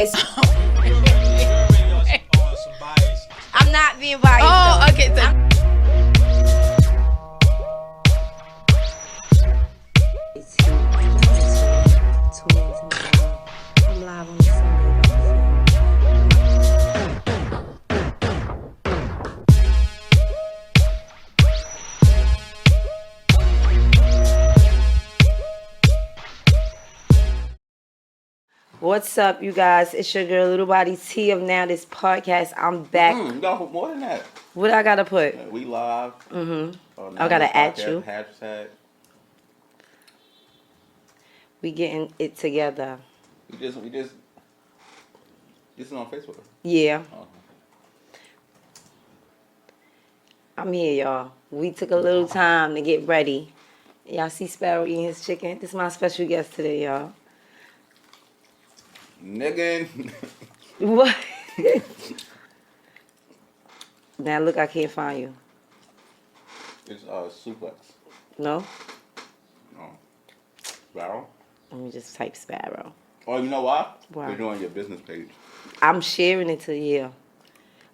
Okay. I'm not being biased. Oh, okay. So I'm live on Sunday. What's up, you guys? It's your girl, Little Body T of Nowdispodcast. I'm back. You gotta put more than that. What I gotta put? We live. I gotta add you. Hashtag. We getting it together. We just. This is on Facebook. Yeah. Oh. I'm here, y'all. We took a little time to get ready. Y'all see Sparrow eating his chicken? This is my special guest today, y'all. Nigga. What? Now look, I can't find you. It's suplex. No? No. Sparrow. Let me just type Sparrow. Oh, you know why? Why? You're doing your business page. I'm sharing it to you.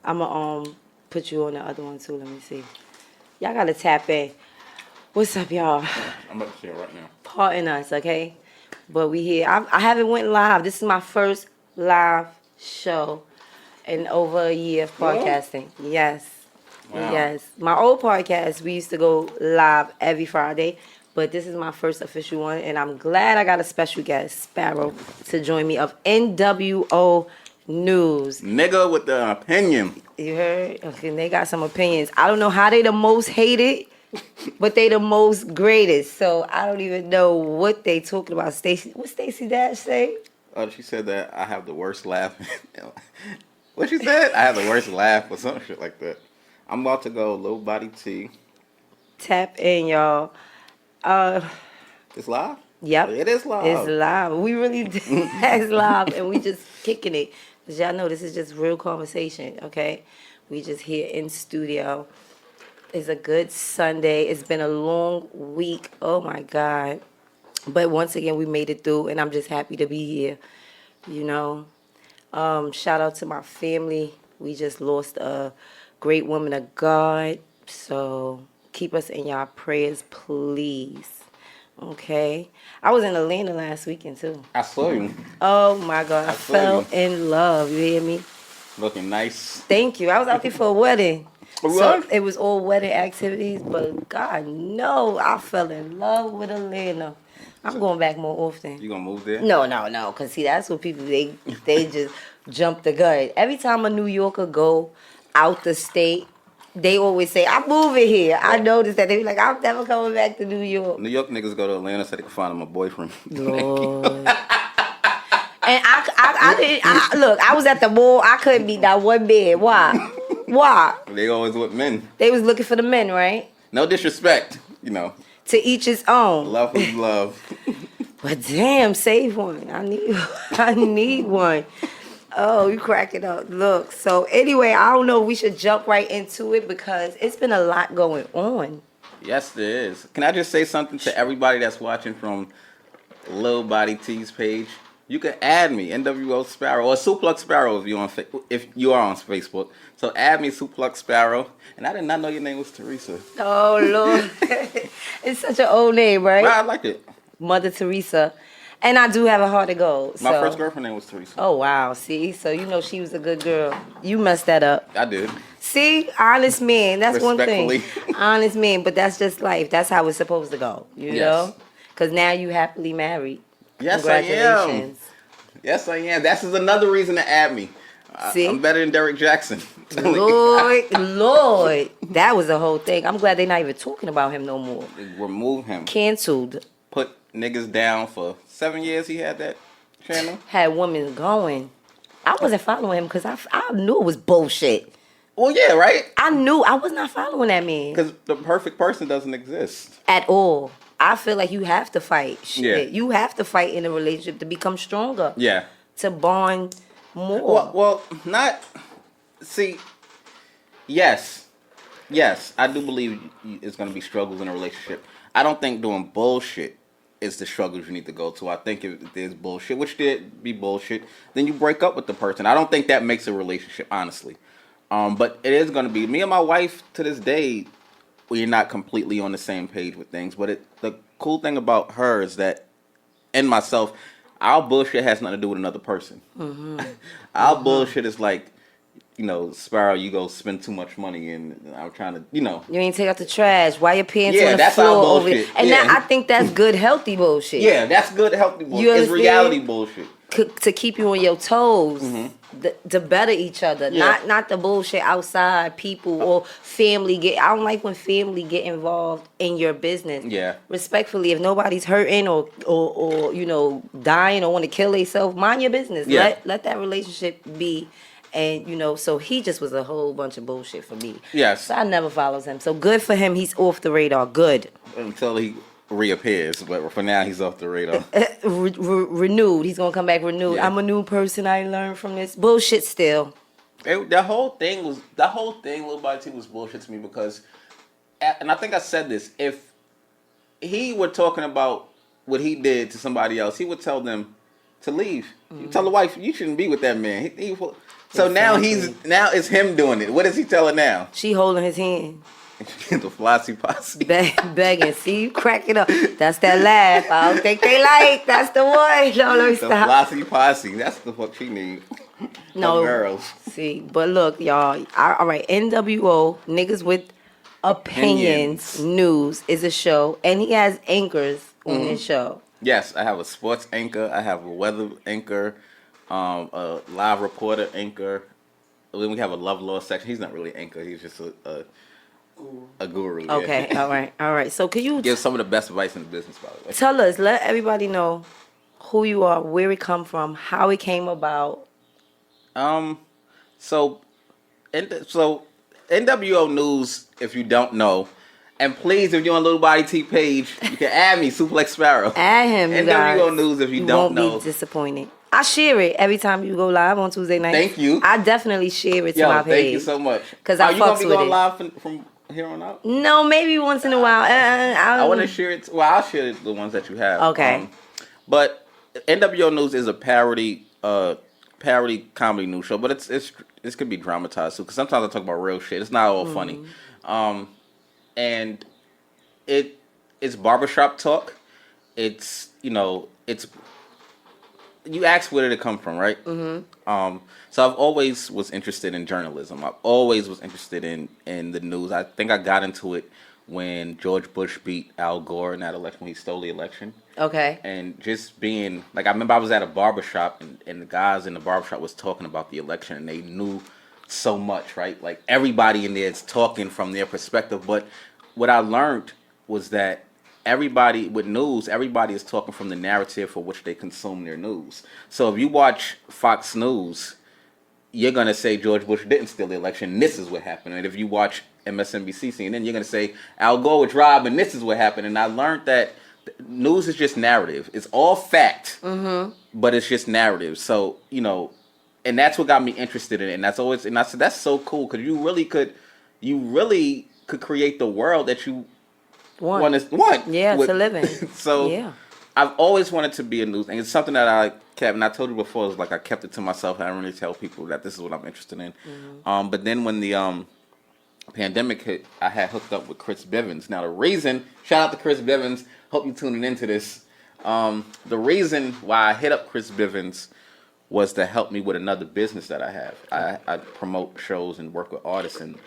I'ma put you on the other one too. Let me see. Y'all gotta tap in. What's up, y'all? I'm about to share right now. Pardon us, okay? But we here. I haven't went live. This is my first live show in over a year of podcasting. Yes. Wow. Yes. My old podcast, we used to go live every Friday. But this is my first official one. And I'm glad I got a special guest, Sparrow, to join me of NWO News. Nigga with the opinion. You heard? Okay, they got some opinions. I don't know how they the most hated, but they the most greatest. So I don't even know what they talking about. Stacey, what Stacey Dash say? She said that I have the worst laugh. What she said? I have the worst laugh or some shit like that. I'm about to go low body T. Tap in, y'all. It's live? Yep. It is live. It's live. We really did. It's live, and we just kicking it. Cause y'all know this is just real conversation, okay? We just here in studio. It's a good Sunday. It's been a long week. Oh my God. But once again, we made it through, and I'm just happy to be here. You know, shout out to my family. We just lost a great woman of God. So keep us in y'all prayers, please. Okay. I was in Atlanta last weekend, too. I saw you. Oh, my God. I saw fell you. in love. You hear me? Looking nice. Thank you. I was out there for a wedding. What? So it was all wedding activities, but God, no, I fell in love with Atlanta. I'm going back more often. You gonna move there? No, because see, that's what people, they just jump the gun. Every time a New Yorker go out the state, they always say, I'm moving here. I noticed that. They be like, I'm never coming back to New York. New York niggas go to Atlanta so they can find them a boyfriend. Lord. And I didn't, look, I was at the mall. I couldn't meet that one man. Why? Why? They always with men. They was looking for the men, right? No disrespect, you know. To each his own. Love who you love. But damn, save one. I need one. Oh, you cracking up. Look, so anyway, I don't know if we should jump right into it because it's been a lot going on. Yes, there is. Can I just say something to everybody that's watching from Lil Body T's page? You can add me, NWO Sparrow, or Suplex Sparrow if you are on Facebook. So add me, Suplex Sparrow. And I did not know your name was Teresa. Oh, Lord. It's such an old name, right? Well, I like it. Mother Teresa. And I do have a heart of gold. My first girlfriend name was Teresa. Oh, wow. See? So you know she was a good girl. You messed that up. I did. See? Honest man. That's one thing. Respectfully. Honest man. But that's just life. That's how it's supposed to go. You Yes. know? Because now you happily married. Yes, I am. Congratulations. Yes, I am. This is another reason to add me. See? I'm better than Derek Jackson. Lord. That was the whole thing. I'm glad they're not even talking about him no more. Remove him. Canceled. Put niggas down for 7 years. He had that channel. Had women going. I wasn't following him because I knew it was bullshit. Well, yeah, right? I knew I was not following that man. Because the perfect person doesn't exist. At all. I feel like you have to fight. Shit. Yeah. You have to fight in a relationship to become stronger. Yeah. To bond more. Well, not... See, yes, I do believe it's going to be struggles in a relationship. I don't think doing bullshit is the struggles you need to go to. I think if there's bullshit, which did be bullshit, then you break up with the person. I don't think that makes a relationship, honestly. But it is going to be me and my wife to this day. We're not completely on the same page with things, but the cool thing about her is that, and myself, our bullshit has nothing to do with another person. Mm-hmm. Our bullshit is like, Sparrow, you go spend too much money, and I'm trying to, You ain't take out the trash. Why your pants Yeah, on the that's our floor over there? bullshit. And Yeah. I think that's good, healthy bullshit. Yeah, that's good, healthy bullshit. You It's understand? reality bullshit. To keep you on your toes, Mm-hmm. to better each other, Yeah. not the bullshit outside people or family get. I don't like when family get involved in your business. Yeah. Respectfully, if nobody's hurting or dying or want to kill themselves, mind your business. Yeah. Let that relationship be. And so he just was a whole bunch of bullshit for me. Yes. So I never follows him. So good for him. He's off the radar. Good. Until he reappears, but for now he's off the radar. Renewed. He's gonna come back renewed. Yeah. I'm a new person. I learned from this bullshit. Still. The whole thing, Little Body T, was bullshit to me because, and I think I said this, if he were talking about what he did to somebody else, he would tell them to leave. You tell the wife, you shouldn't be with that man. So Exactly. now it's him doing it. What is he telling now? She holding his hand, The Flossie Posse. begging. See, you crack it up. That's that laugh. I don't think they like. That's the one. No, let me The stop. Flossie Posse. That's the fuck she need. No, Them girls. See, but look, y'all. All right, NWO, niggas with opinions, news is a show, and he has anchors on his show. Yes, I have a sports anchor. I have a weather anchor, a live reporter anchor. Then we have a love law section. He's not really an anchor. He's just a guru. Yeah. Okay, all right. So can you Gives some of the best advice in the business, by the way. tell us, let everybody know who you are, where it come from, how it came about. So NWO News, if you don't know, and please, if you're on Little Body T page, you can add me, Suplex Sparrow. Add him, you guys. NWO News, if you don't know. won't be disappointed. I share it every time you go live on Tuesday night. Thank you. I definitely share it to my page. Thank you so much. 'Cause I Are you gonna fucks be with going it. live from here on out? No, maybe once in a while. I want to share it. Well, I'll share the ones that you have. Okay. But NWO News is a parody comedy news show, but it could be dramatized too. Because sometimes I talk about real shit. It's not all funny. And it's barbershop talk. It's you asked where did it come from, right? Mm-hmm. So I've always was interested in journalism. I've always was interested in the news. I think I got into it when George Bush beat Al Gore in that election, when he stole the election. Okay. And just being, like, I remember I was at a barbershop, and the guys in the barbershop was talking about the election, and they knew so much, right? Like, everybody in there is talking from their perspective. But what I learned was that everybody with news, everybody is talking from the narrative for which they consume their news. So if you watch Fox News, you're going to say George Bush didn't steal the election, and this is what happened. And if you watch MSNBC, CNN, you're going to say Al Gore was robbed, and this is what happened. And I learned that news is just narrative. It's all fact, but it's just narrative. So, and that's what got me interested in it. And I said, that's so cool, because you really could create the world that you want. Yeah, to live in. So yeah. I've always wanted to be a news, and it's something that I kept, and I told you before, it's like I kept it to myself. I don't really tell people that this is what I'm interested in. But then when the pandemic hit, I had hooked up with Chris Bivens. Now the reason, shout out to Chris Bivens, hope you're tuning into this. The reason why I hit up Chris Bivens was to help me with another business that I have. I promote shows and work with artists, and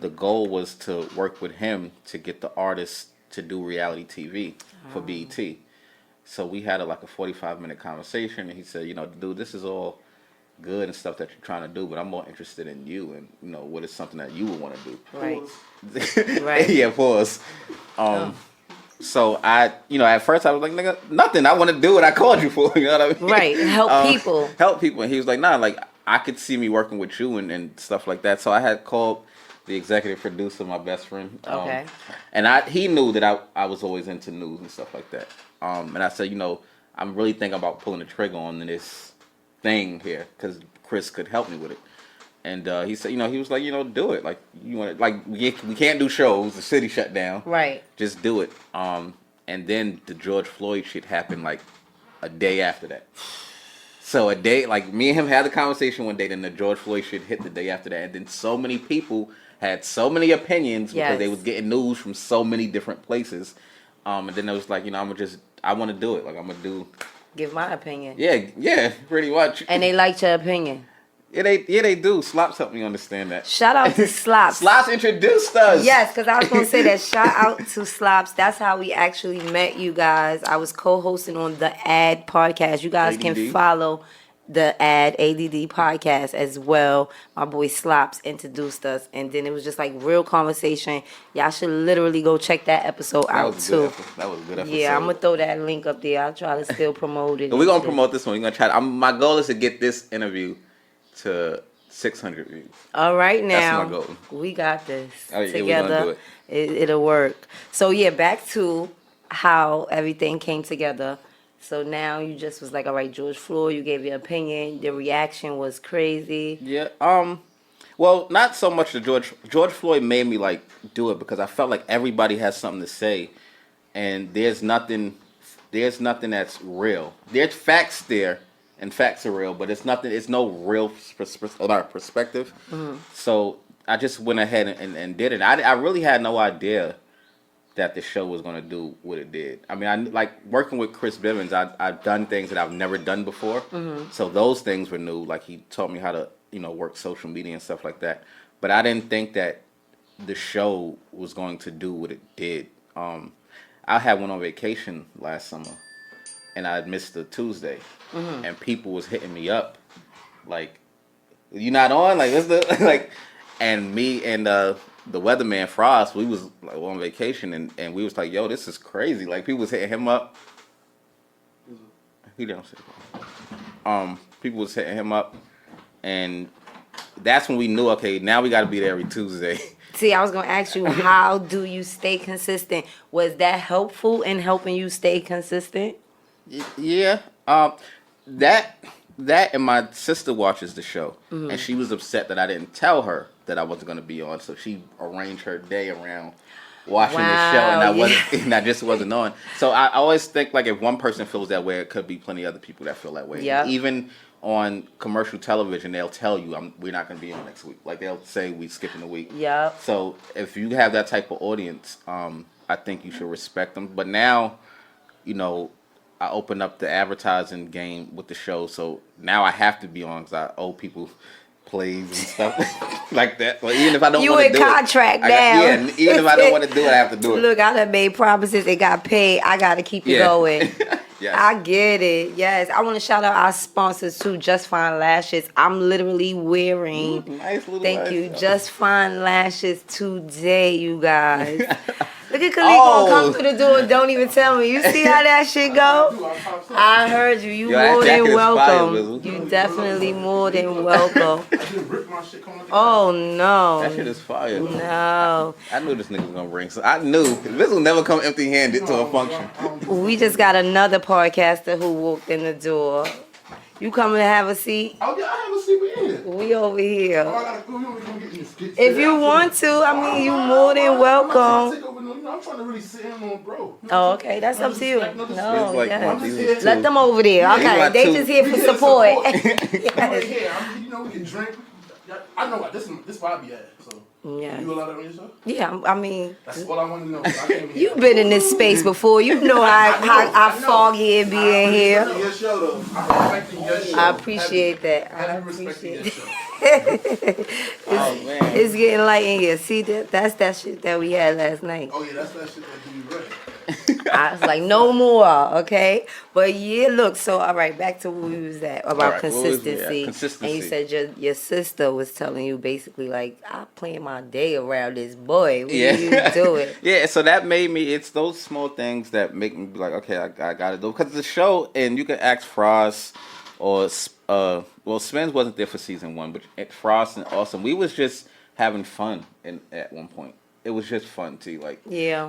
the goal was to work with him to get the artists to do reality TV for BET. So we had a 45-minute conversation, and he said, dude, this is all good and stuff that you're trying to do, but I'm more interested in you, and what is something that you would want to do. Right. Right. Yeah, pause. So I, at first I was like, nigga, nothing. I want to do what I called you for. You know what I mean? Right. Help people. Help people. And he was like, nah, I could see me working with you and stuff like that. So I had called the executive producer, my best friend. Okay. And he knew that I was always into news and stuff like that. And I said, I'm really thinking about pulling the trigger on this thing here, because Chris could help me with it. And he said, he was like, do it. Like, you want it. Like, we can't do shows. The city shut down. Right. Just do it. and then the George Floyd shit happened like a day after that. So a day, like me and him had the conversation one day, then the George Floyd shit hit the day after that, and then so many people had so many opinions because they was getting news from so many different places. And then it was like, I want to do it. Like, I'm going to give my opinion. Yeah, pretty much. And they liked your opinion. Yeah, they do. Slops helped me understand that. Shout out to Slops. Slops introduced us. Yes, because I was going to say that. Shout out to Slops. That's how we actually met you guys. I was co-hosting on the AD podcast. You guys can follow the ADD podcast as well. My boy Slops introduced us, and then it was just like real conversation. Y'all should literally go check that episode out too. That was a good episode. Yeah, I'm gonna throw that link up there. I'll try to still promote it. We're gonna promote this one. We're gonna try. My goal is to get this interview to 600 views. All right, now that's my goal. We got this together. We're gonna do it. It'll work. So yeah, back to how everything came together. So now you just was like, all right, George Floyd, you gave your opinion. The reaction was crazy. Yeah. Well, not so much the George Floyd made me like do it because I felt like everybody has something to say, and there's nothing that's real. There's facts there, and facts are real, but it's nothing. It's no real perspective. Mm-hmm. So I just went ahead and did it. I really had no idea that the show was going to do what it did. I mean, I like working with Chris Bivens. I've done things that I've never done before. Mm-hmm. So those things were new. Like he taught me how to, work social media and stuff like that. But I didn't think that the show was going to do what it did. I had went on vacation last summer, and I had missed the Tuesday, and people was hitting me up, like, "You not on? Like, what's the like?" And me and the weatherman Frost, we was like on vacation, and we was like, "Yo, this is crazy!" Like people was hitting him up. He don't say. People was hitting him up, and that's when we knew, okay, now we got to be there every Tuesday. See, I was gonna ask you, how do you stay consistent? Was that helpful in helping you stay consistent? Yeah. That and my sister watches the show, and she was upset that I didn't tell her that I wasn't going to be on, so she arranged her day around watching the show, and I just wasn't on. So I always think like if one person feels that way, it could be plenty of other people that feel that way. Yep. Even on commercial television, they'll tell you we're not going to be on next week. Like they'll say we skipping a week. Yep. So if you have that type of audience, I think you should respect them. But now, I opened up the advertising game with the show, so now I have to be on because I owe people plays and stuff like that. But even if I don't want to do it, you in contract now. Even if I don't want to do it, I have to do it. Look, I done made promises and got paid. I got to keep it going. Yes. I get it. Yes. I want to shout out our sponsors too, Just Fine Lashes. I'm literally wearing, nice little thank you, lashes. Just Fine Lashes today, you guys. Look at Khalid gonna come through the door and don't even tell me. You see how that shit go? I heard you. You more than welcome. You definitely more than welcome. Oh no. That shit is fire. No. I knew this nigga was gonna bring. So I knew this will never come empty-handed to a function. We just got another podcaster who walked in the door. You coming to have a seat? Oh yeah, I have a seat with him. We over here. Oh, I gotta go. We get this skit. If you want to, I mean, you more than welcome. I'm trying to really sit in on bro. Oh, okay, that's up to you. No, like, yes. Let them over there. Okay, they just here for support. Yes. We can drink. I know this where I be at. So yeah. You do a lot of yourself? Yeah, I mean, that's what I want to know. You've been in this space before. You know how foggy it be in here. Your show, though. I appreciate that. I appreciate that. It's getting light in here. See, that's that shit that we had last night. Oh, yeah, that's that shit that do you right. I was like, no more, okay? But yeah, look, so all right, back to where we was at about consistency. Consistency. And you said your sister was telling you basically like, I plan my day around this boy. What do you doing? Yeah, so that made me, it's those small things that make me be like, okay, I gotta do it. Because the show, and you can ask Frost or, Spence wasn't there for season 1, but Frost and Awesome, we was just having fun at one point. It was just fun too, like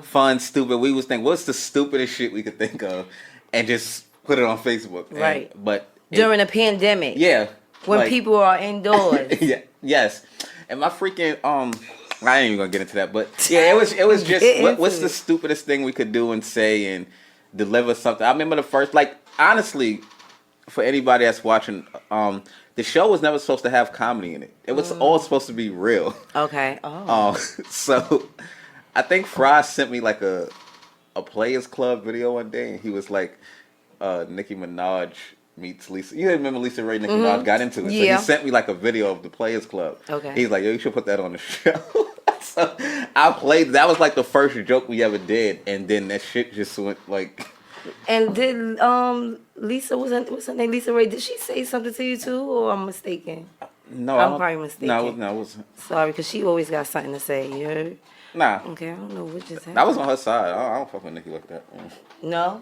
fun, stupid. We was thinking, what's the stupidest shit we could think of, and just put it on Facebook. Right. But during a pandemic. Yeah. When people are indoors. Yes. And my freaking I ain't even gonna get into that, but yeah, it was just what's the stupidest thing we could do and say and deliver something. I remember the first, like, honestly, for anybody that's watching, the show was never supposed to have comedy in it. It was all supposed to be real. Okay. Oh. So I think Fry sent me like a Players Club video one day, and he was like, Nicki Minaj meets Lisa. You remember Lisa Ray? Nicki Minaj got into it. Yeah. So he sent me like a video of the Players Club. Okay. He's like, yo, you should put that on the show. So I played. That was like the first joke we ever did, and then that shit just went like. And did Lisa what's her name? Lisa Ray? Did she say something to you too, or I'm mistaken? No, I'm probably mistaken. No, it wasn't. Sorry, because she always got something to say. You heard? Nah. Okay, I don't know what just happened. That was on her side. I don't fuck with Nicki like that. No?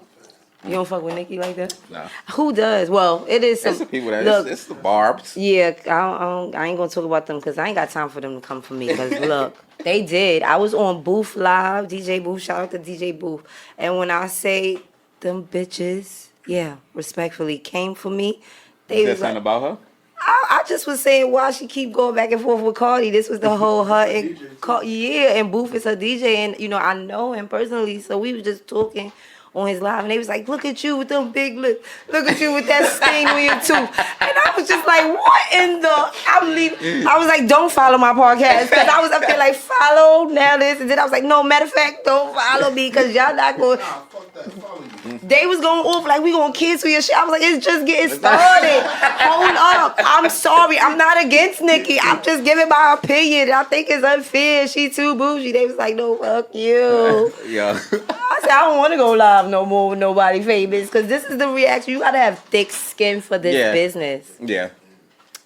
You don't fuck with Nicki like that? No. Who does? Well, it is some... It's the people that... Look, it's the Barbs. Yeah, I ain't going to talk about them because I ain't got time for them to come for me. Because, look, they did. I was on Booth Live, DJ Booth. Shout out to DJ Booth. And when I say them bitches, yeah, respectfully, came for me, they Is that was something like... about her? I just was saying why she keep going back and forth with Cardi. This was the whole her and and Booth is her DJ, and you know I know him personally, so we was just talking on his live, and they was like, "Look at you with them big lips. Look at you with that stain on your tooth." And I was just like, "What in the?" I'm leaving. I was like, "Don't follow my podcast," because I was up there like, "Follow now this," and then I was like, "No, matter of fact, don't follow me because y'all not going." Nah, fuck that. Follow you. They was going off like we gonna cancel your shit. I was like, it's just getting started. Hold up. I'm sorry. I'm not against Nicki. I'm just giving my opinion. I think it's unfair. She too bougie. They was like, no, fuck you. Yeah. I said, I don't want to go live no more with nobody famous because this is the reaction. You gotta have thick skin for this business. Yeah.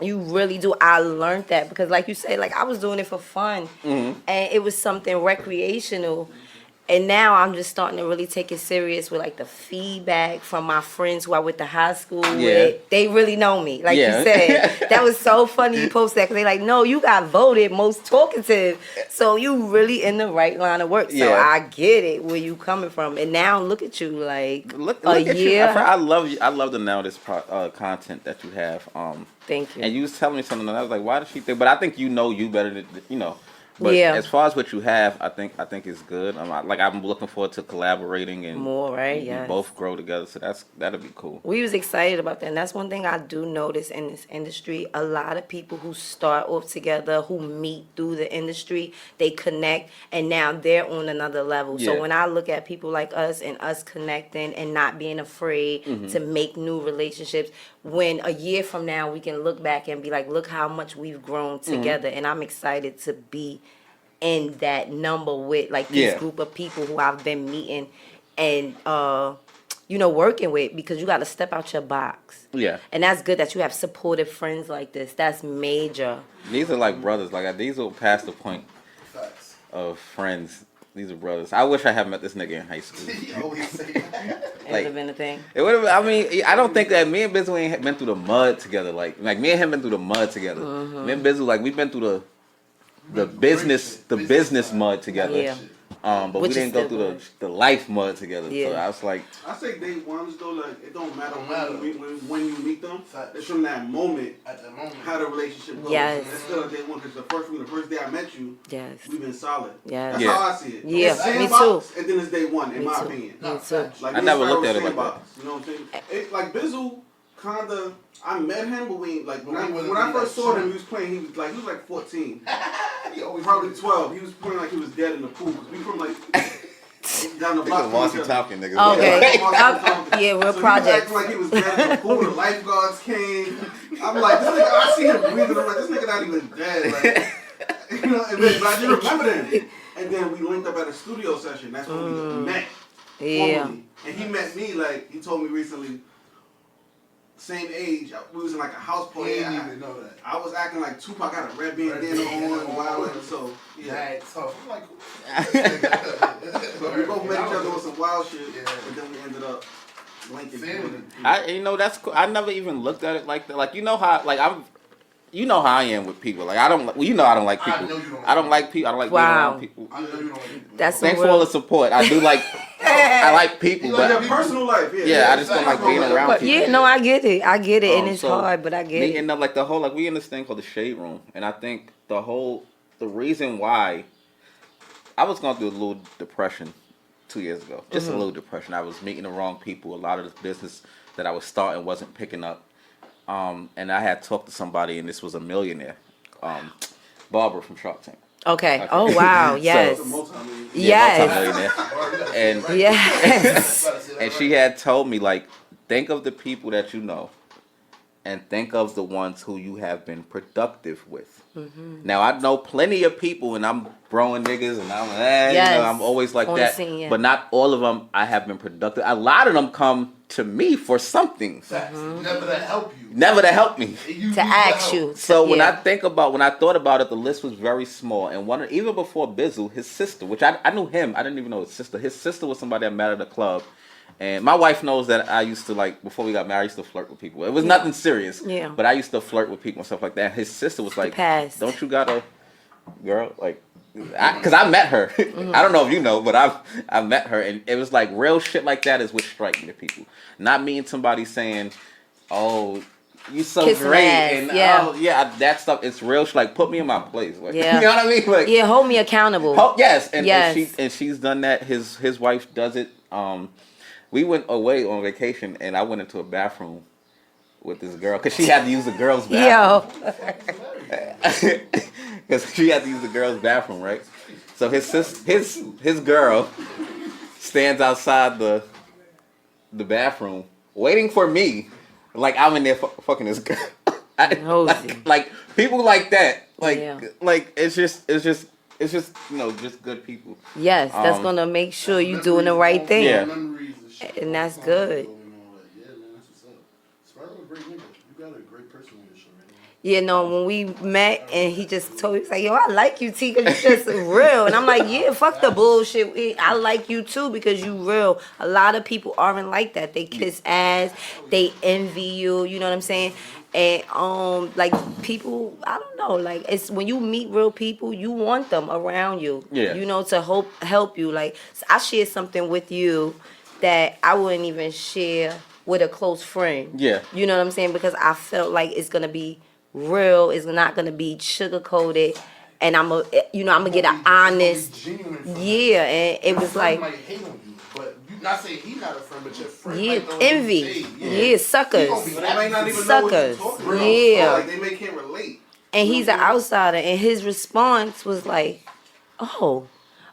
You really do. I learned that because, like you said, like I was doing it for fun, and it was something recreational. And now I'm just starting to really take it serious with like the feedback from my friends who I went to high school with. They really know me, like you said. That was so funny you posted that because they like, no, you got voted most talkative, so you really in the right line of work. So I get it where you coming from. And now look at you, like look a at year. You. I love you. I love the NowDis content that you have. Thank you. And you was telling me something, and I was like, why does she think? But I think you know you better than you know. But as far as what you have, I think it's good. I'm looking forward to collaborating and more, right? We both grow together, so that'll be cool. We was excited about that, and that's one thing I do notice in this industry. A lot of people who start off together, who meet through the industry, they connect, and now they're on another level. So when I look at people like us and us connecting and not being afraid to make new relationships, when a year from now we can look back and be like, look how much we've grown together, and I'm excited to be in that number with like this group of people who I've been meeting and working with, because you got to step out your box. Yeah. And that's good that you have supportive friends like this. That's major. These are like brothers. Like these are past the point of friends. These are brothers. I wish I had met this nigga in high school. You always say that. It would have been a thing. It would have. I mean, I don't think that me and Bizzle ain't been through the mud together. Like me and him been through the mud together. Me and Bizzle, like we've been through the business mud together. Yeah. But we didn't go through the life mud together. Yeah. So I was like, I say day ones though, like it don't matter when you meet them. It's from that moment, how the relationship goes. Yes. Instead of day one, because the first day I met you, we've been solid. Yes. That's how I see it. Yeah, it's me sandbox, too. And then it's day one, in my opinion. Me too. Like, I never looked at it like that. You know what I'm saying? Like Bizzle, kinda. I met him, but we like when I first saw him, he was playing. He was like 14, probably 12. He was playing like he was dead in the pool. We from like down the block. Marcy Tompkins, niggas. Okay. Yeah, real so project. He was acting like he was dead in the pool. The lifeguards came. I'm like, this nigga. I see him breathing. I'm like, this nigga not even dead. Like, you know. But I do remember him. And then we linked up at a studio session. That's when we met. Yeah. Formally. And he met me. Like he told me recently. Same age, we was in like a house party. He didn't even know that. I was acting like Tupac, got a red bandana on, wild, so yeah. So I'm like, so we both met each other with some wild shit, and then we ended up linking. That's cool. I never even looked at it like that. Like how I am with people. Like I don't like people. I don't like people. I don't like being around people. I know you don't like people. Thanks for all the support. I do like. I like people, but your personal life. I just don't like being around people. Yeah, no, I get it, and it's hard, but I get it. And like the whole we in this thing called the Shade Room, and I think the whole the reason why I was going through a little depression 2 years ago. Just a little depression. I was meeting the wrong people. A lot of the business that I was starting wasn't picking up. And I had talked to somebody, and this was a millionaire, Barbara from Shark Tank. Okay. Oh wow. Yes. Multi-millionaire. And Yes. and she had told me, like, think of the people that you know, and think of the ones who you have been productive with. Now I know plenty of people, and I'm throwing niggas, and I'm always like that. Scene, yeah. But not all of them I have been productive. A lot of them come to me for something. Never to help you. Never to help me. To ask you. So when I thought about it, the list was very small. And even before Bizzle, his sister, which I knew him, I didn't even know his sister. His sister was somebody I met at a club. And my wife knows that I used to, like, before we got married, I used to flirt with people. It was nothing serious. Yeah. But I used to flirt with people and stuff like that. His sister was like, don't you got a girl? Like, because I met her. I don't know if you know, but I met her. And it was like real shit like that is what strike me to people. Not me and somebody saying, oh, you so Kiss great. and That stuff. It's real shit. Like, put me in my place. Like, yeah. You know what I mean? Like, yeah, hold me accountable. Yes. And she's done that. His wife does it. We went away on vacation, and I went into a bathroom with this girl because she had to use the girls' bathroom. Because she had to use the girls' bathroom, right? So his girl stands outside the bathroom waiting for me, like I'm in there fucking this girl. like people like that, like it's just just good people. Yes, that's gonna make sure you doing the right thing. Yeah. And that's good. Yeah, man, that's what's up. Sparrow, a great nigga. You got a great person on your show, man. Yeah, no, when we met and he just told me, he's like, yo, I like you, T, because you're just real. And I'm like, yeah, fuck the bullshit. I like you, too, because you real. A lot of people aren't like that. They kiss ass. They envy you. You know what I'm saying? And, like, people, I don't know. Like, it's when you meet real people, you want them around you. Yeah. You know, to help you. Like, I shared something with you that I wouldn't even share with a close friend. Yeah. You know what I'm saying? Because I felt like it's going to be real. It's not going to be sugar-coated. And I'm gonna get an honest. Yeah, and it was like. Might hate on you, but you not saying he's not a friend, but your friend. Yeah, might envy. Yeah, suckers. But they might not even Suckers. know what you're talking about. Yeah. So, like, they can't relate. And he's an outsider, and his response was like, "Oh,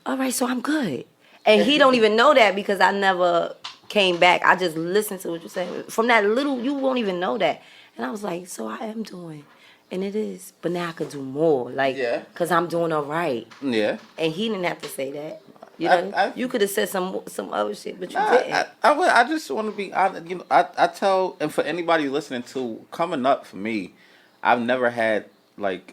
all right, so I'm good." And he don't even know that because I never came back. I just listened to what you're saying. From that little, you won't even know that. And I was like, so I am doing. And it is. But now I could do more. Like, because I'm doing all right. Yeah. And he didn't have to say that. You know, you could have said some other shit, but you didn't. I just want to be honest. You know, I tell, and for anybody listening to, coming up for me, I've never had, like,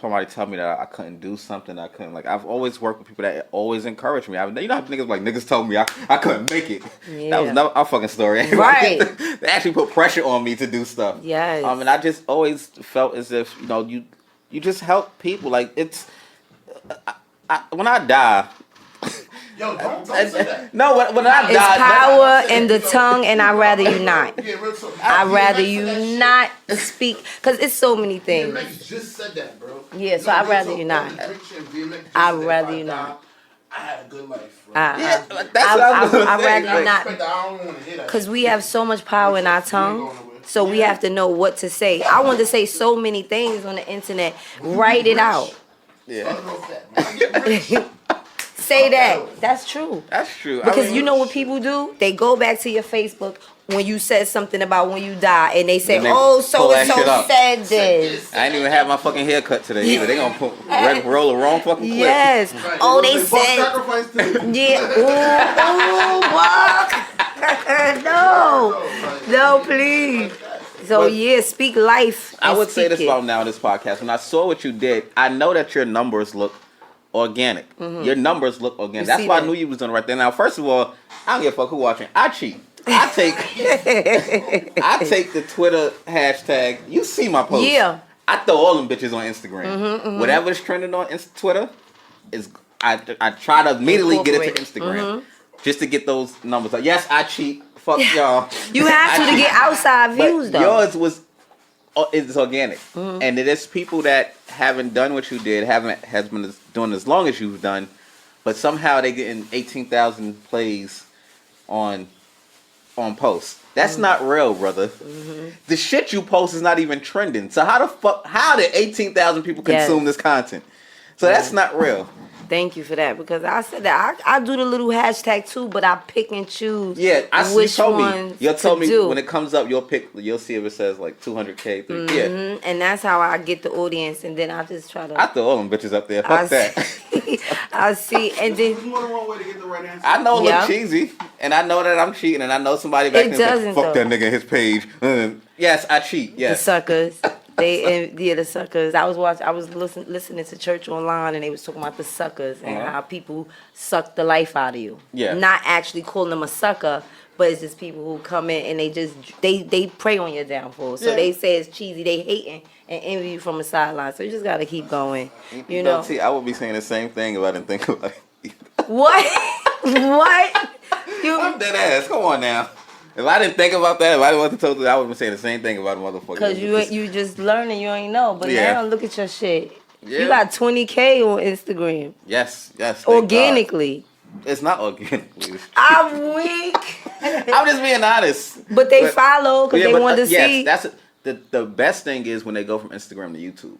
somebody tell me that I couldn't do something. I couldn't, like, I've always worked with people that always encourage me. You know how niggas told me I couldn't make it. Yeah. That was not our fucking story. Right. They actually put pressure on me to do stuff. Yes. And I just always felt as if, you know, you just help people. Like, it's, when I die. Yo, don't say that. No, when I die. It's power in the tongue, and I'd rather you not. I'd rather you not speak, because it's so many things. DMX just said that, bro. Yeah, so I'd rather you not. I'd rather you not. I had a good life, bro. That's what I'm gonna I'd say. rather you not. I don't want to hear that. Because we have so much power in our tongue, so we have to know what to say. I want to say so many things on the internet. Write it out. Yeah. Say that. That's true. That's true. Because you know what people do? They go back to your Facebook when you said something about when you die, and they say, "Oh, so and so said this." I ain't even had my fucking haircut today either. They gonna roll the wrong fucking clip. Yes. Right. Oh, they said. Yeah. Ooh, no, please. So yeah, speak life. I would say this about NowDis podcast. When I saw what you did, I know that your numbers look organic. Your numbers look organic. That's why I knew you was doing it right there. Now, first of all, I don't give a fuck who watching. I cheat. I take the Twitter hashtag. You see my post. Yeah. I throw all them bitches on Instagram. Whatever's trending on Twitter is I try to immediately get it to Instagram just to get those numbers. Like, yes, I cheat. Fuck y'all. You have to get outside views though. Yours was it's organic, and it is people that haven't done what you did, has been doing as long as you've done, but somehow they getting 18,000 plays on posts. That's not real, brother. The shit you post is not even trending. So how did 18,000 people consume this content? So that's not real. Thank you for that, because I said that I do the little hashtag too, but I pick and choose. Yeah, which you told ones me. You told me do. when it comes up, you'll see if it says like 200K. Yeah, And that's how I get the audience, and then I just try to. I throw all them bitches up there. Fuck that. I see, and then There's more than one way to get the right answer. I know it Yeah. look cheesy, and I know that I'm cheating, and I know somebody back It there doesn't, fuck though. that nigga his page. Yes, I cheat. the Yes. suckers. The suckers. I was listening to church online, and they was talking about the suckers and how people suck the life out of you. Yeah. Not actually calling them a sucker, but it's just people who come in and they prey on your downfall. So Yeah. they say it's cheesy. They hating and envy you from the sideline. So you just gotta keep going. You know See, I would be saying the same thing if I didn't think about it. what? What? I'm dead ass. Come on now. If I didn't think about that, if I wasn't told that, I would be saying the same thing about a motherfucker. Because you just learning, you ain't know. But Yeah. now look at your shit. Yeah. You got 20K on Instagram. Yes. Thank Organically. God. It's not organically. I'm weak. I'm just being honest. But they follow because they but, want to see. Yes, the best thing is when they go from Instagram to YouTube.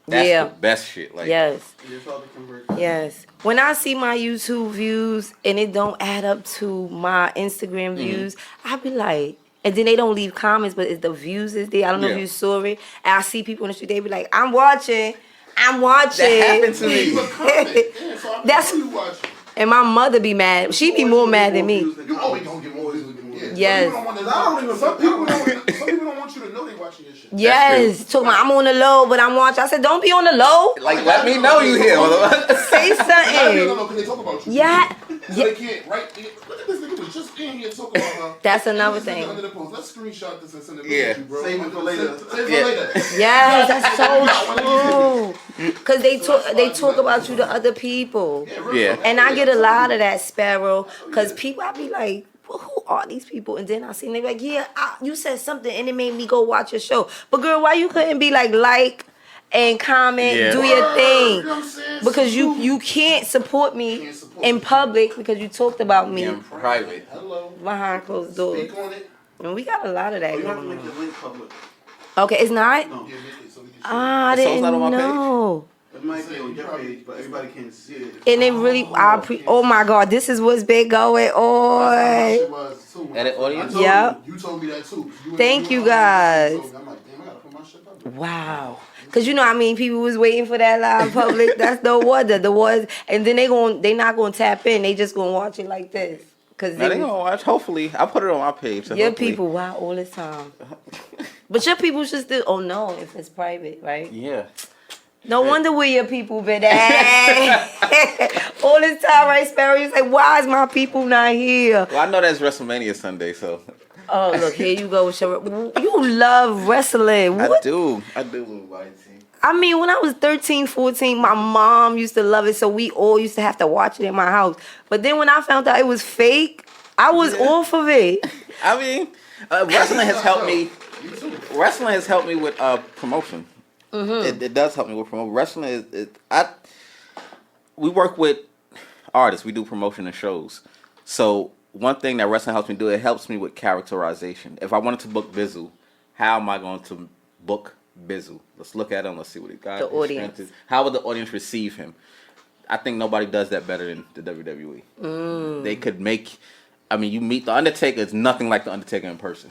That's the best shit. Like, Yes. It's all the convert. Yes. When I see my YouTube views and it don't add up to my Instagram views, I be like, and then they don't leave comments, but it's the views is there. I don't know if Yeah. you saw it. And I see people in the street, they be like, I'm watching. That happened to me. You a comment. Yeah, so I That's- know you watch. And my mother be mad. She be more mad than me. You always gonna get more views than me. Yeah. Yes. Some people don't want you to know they watching your shit. Yes. Talking about I'm on the low, but I'm watching. I said, don't be on the low. Like, let me know you here. motherfucker. Say No, something. because they talk about you. Yeah. So they can't, right? Look at this nigga was just in here talking about her. That's another This nigga thing. Under the post. Let's screenshot this and send it Yeah. to you, bro. Save it for later. Save it Yeah. for later. Yes, that's so true. Because they talk about you to other people. Yeah. And I get a lot of that, Sparrow, because people, I be like, well, who are these people? And then I see them, they be like, yeah, you said something and it made me go watch your show. But girl, why you couldn't be like and comment, Yeah. do your You know what thing? I'm saying? Because you can't support me in public because you talked about me In private. Hello. behind closed doors. Speak on it. And we got a lot of that You have to going make on. the link public. Okay, it's not? No. Yeah, make it so we can see. I So it's didn't not on my page? know. It might be on your page, but everybody can't see it. And it really, oh my God, this is what's been going That's how my on. shit was, too. When Edit I audience? told Yep. You told me that too. Thank you, were- guys. I'm like, damn, I gotta put my shit up. Wow. Cause you know I mean people was waiting for that live public. That's the wonder. And then they not gonna tap in. They just gonna watch it like this. Cause Now they gonna watch. Hopefully, I put it on my page. So your hopefully- people wow all the time. But your people should still no if it's private, right? Yeah. No wonder where your people been at. All this time, right, Sparrow? You say, why is my people not here? Well, I know that's WrestleMania Sunday, so Oh, look, here you go. You love wrestling. What? I do, little white team. I mean, when I was 13, 14, my mom used to love it, so we all used to have to watch it in my house. But then when I found out it was fake, I was off of it. I mean, wrestling has helped me. Wrestling has helped me with promotion. It does help me with promotion. Wrestling we work with artists. We do promotion and shows. So one thing that wrestling helps me do, it helps me with characterization. If I wanted to book Bizzle, how am I going to book Bizzle? Let's look at him. Let's see what he got. The his audience. strength is. How would the audience receive him? I think nobody does that better than the WWE. They could make. I mean, you meet the Undertaker. It's nothing like the Undertaker in person.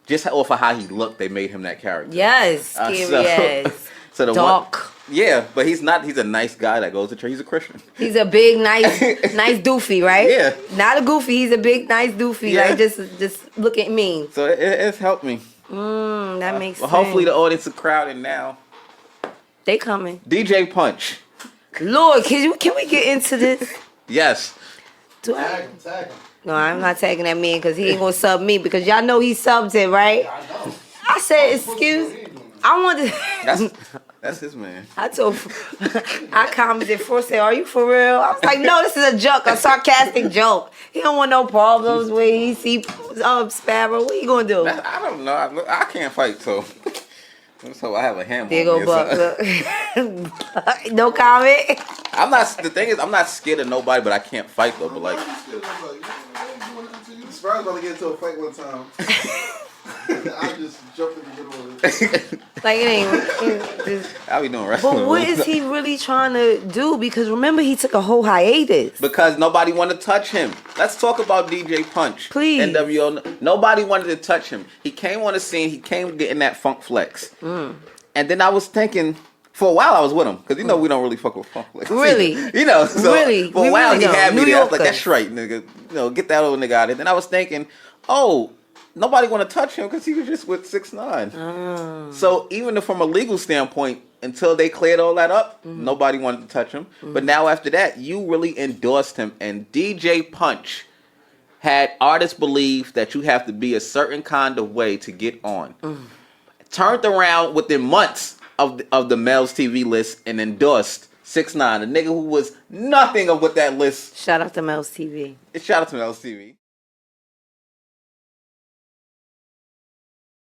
Just off of how he looked, they made him that character. Yes, scary ass. So the Dark. yeah, but he's not. He's a nice guy that goes to church. He's a Christian. He's a big, nice doofy, right? Yeah. Not a goofy. He's a big, nice doofy. Yeah. Like just looking mean. So it's helped me. That makes Well, sense. hopefully the audience is crowded now. They coming. DJ Punch. Lord, can we get into this? Yes. Do I? Tag him. No, I'm not tagging that man because he ain't gonna sub me because y'all know he subbed it, right? I know. I said, excuse. I wanted. That's his man. I told. I commented for say, "Are you for real?" I was like, "No, this is a joke, a sarcastic joke. He don't want no problems when he see Sparrow. What you gonna do?" I don't know. I can't fight, so So I have a ham. There on go me or Buck. something. Look. No comment. I'm not. The thing is, I'm not scared of nobody, but I can't fight though. But like, Sparrow's about to get into a fight one time. I just jumped in the middle of it. Like it ain't. Just, how we doing wrestling? but what is he really trying to do? Because remember, he took a whole hiatus. Because nobody wanted to touch him. Let's talk about DJ Punch. Please. NWO. Nobody wanted to touch him. He came on the scene. He came getting that funk flex. And then I was thinking, for a while I was with him. Because, we don't really fuck with funk flex. Really? So Really? for a We while really he had don't. me New there. I was like, Yorkers. that's right, nigga. Get that old nigga out of it. Then I was thinking, nobody want to touch him because he was just with 6ix9ine. So even from a legal standpoint, until they cleared all that up, nobody wanted to touch him. But now after that, you really endorsed him. And DJ Punch had artists believe that you have to be a certain kind of way to get on. Turned around within months of the Mel's TV list and endorsed 6ix9ine, a nigga who was nothing of what that list. Shout out to Mel's TV. Shout out to Mel's TV.